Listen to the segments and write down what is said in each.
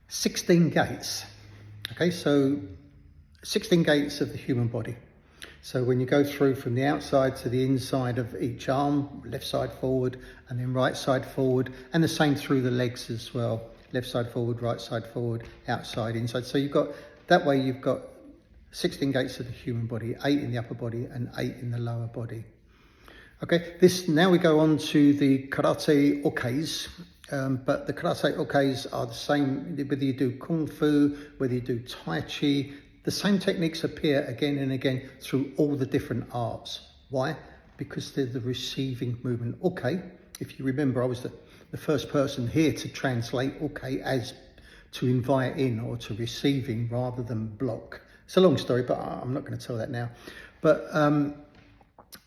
16 gates. Okay, so 16 gates of the human body. So when you go through from the outside to the inside of each arm, left side forward and then right side forward, and the same through the legs as well. Left side forward, right side forward, outside, inside. So you've got, that way you've got 16 gates of the human body, 8 in the upper body and 8 in the lower body. Okay, now we go on to the karate okais, but the karate okais are the same, whether you do kung fu, whether you do tai chi, the same techniques appear again and again through all the different arts. Why? Because they're the receiving movement. Okay, if you remember, I was the first person here to translate okay as to invite in or to receiving rather than block. It's a long story, but I'm not going to tell that now. But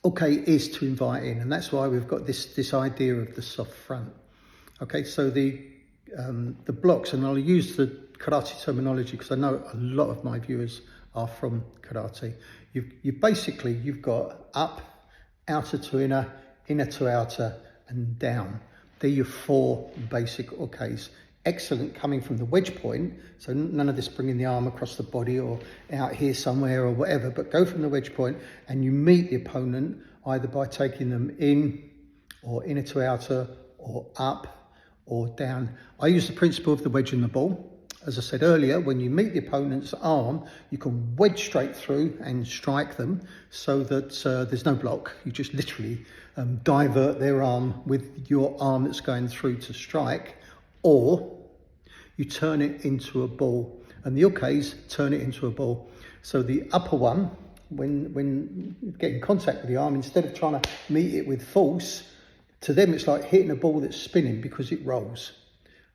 okay is to invite in, and that's why we've got this idea of the soft front. Okay, so the blocks, and I'll use the karate terminology because I know a lot of my viewers are from karate. You've got up, outer to inner, inner to outer, and down. They're your 4 basic okays. Excellent coming from the wedge point, so none of this bringing the arm across the body or out here somewhere or whatever, but go from the wedge point and you meet the opponent either by taking them in or inner to outer or up or down. I use the principle of the wedge and the ball. As I said earlier, when you meet the opponent's arm, you can wedge straight through and strike them so that there's no block. You just literally divert their arm with your arm that's going through to strike, or you turn it into a ball. And the okays turn it into a ball. So the upper one, when you get in contact with the arm, instead of trying to meet it with force, to them it's like hitting a ball that's spinning because it rolls.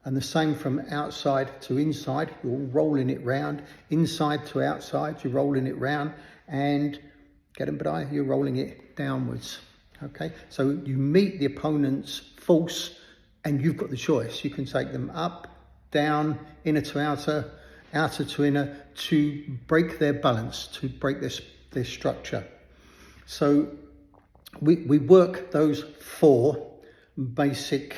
And the same from outside to inside, you're rolling it round. Inside to outside, you're rolling it round. And get them, but you're rolling it downwards. Okay, so you meet the opponent's force and you've got the choice. You can take them up, down, inner to outer, outer to inner, to break their balance, to break their structure. So we work those 4 basic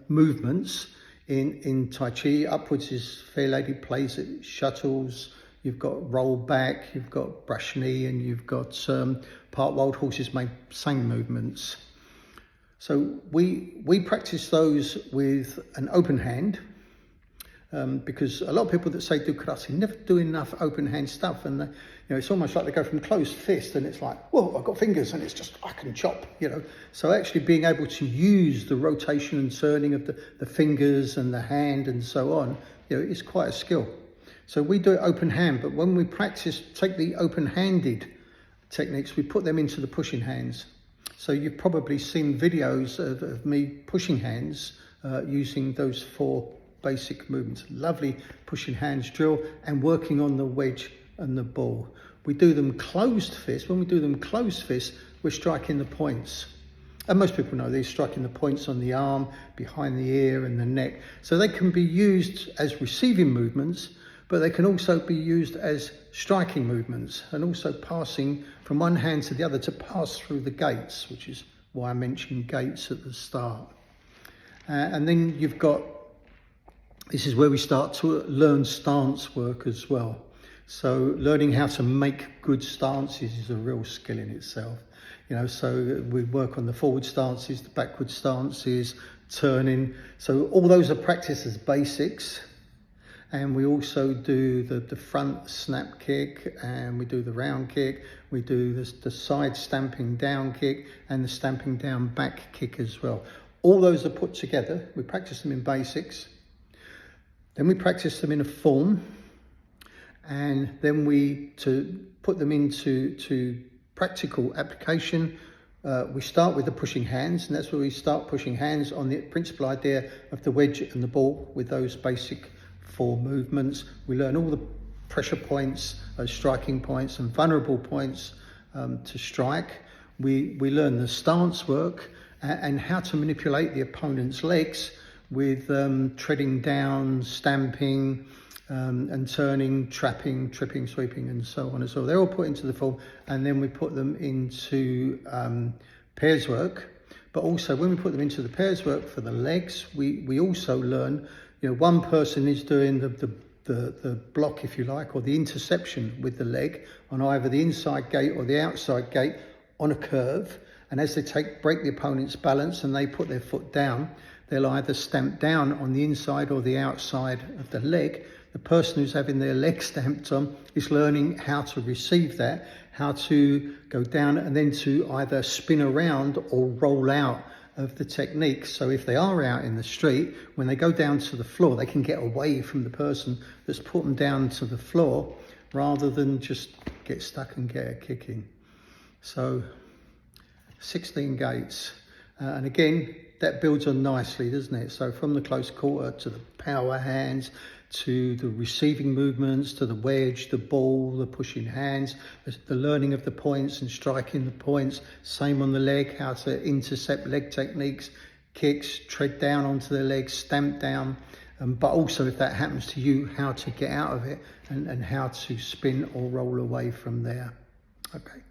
movements in Tai Chi. Upwards is Fair Lady plays it, shuttles, you've got roll back, you've got brush knee, and you've got part wild horses make same movements. So we practice those with an open hand, because a lot of people that say do karate never do enough open hand stuff, and it's almost like they go from closed fist and it's like, whoa, I've got fingers and it's just, I can chop, So actually being able to use the rotation and turning of the fingers and the hand and so on, is quite a skill. So we do it open hand, but when we practice, take the open-handed techniques, we put them into the pushing hands. So you've probably seen videos of me pushing hands using those 4 basic movements. Lovely pushing hands drill and working on the wedge and the ball. We do them closed fist. When we do them closed fist, we're striking the points. And most people know they're striking the points on the arm, behind the ear and the neck. So they can be used as receiving movements, but they can also be used as striking movements and also passing from one hand to the other to pass through the gates, which is why I mentioned gates at the start. And then you've got, this is where we start to learn stance work as well. So learning how to make good stances is a real skill in itself. So we work on the forward stances, the backward stances, turning. So all those are practiced as basics. And we also do the front snap kick, and we do the round kick. We do the side stamping down kick and the stamping down back kick as well. All those are put together. We practice them in basics. Then we practice them in a form. And then to put them into practical application, we start with the pushing hands, and that's where we start pushing hands on the principal idea of the wedge and the ball with those basic 4 movements. We learn all the pressure points, striking points and vulnerable points to strike. We learn the stance work and how to manipulate the opponent's legs with treading down, stamping, and turning, trapping, tripping, sweeping, and so on as well. They're all put into the form, and then we put them into pairs work. But also when we put them into the pairs work for the legs, we also learn, one person is doing the block, if you like, or the interception with the leg on either the inside gate or the outside gate on a curve. And as they break the opponent's balance and they put their foot down, they'll either stamp down on the inside or the outside of the leg. The person who's having their leg stamped on is learning how to receive that, how to go down and then to either spin around or roll out of the technique. So if they are out in the street, when they go down to the floor, they can get away from the person that's put them down to the floor rather than just get stuck and get a kicking. So 16 gates. And again, that builds on nicely, doesn't it? So from the close quarter to the power hands, to the receiving movements, to the wedge, the ball, the pushing hands, the learning of the points and striking the points. Same on the leg, how to intercept leg techniques, kicks, tread down onto the legs, stamp down. But also, if that happens to you, how to get out of it and how to spin or roll away from there. Okay.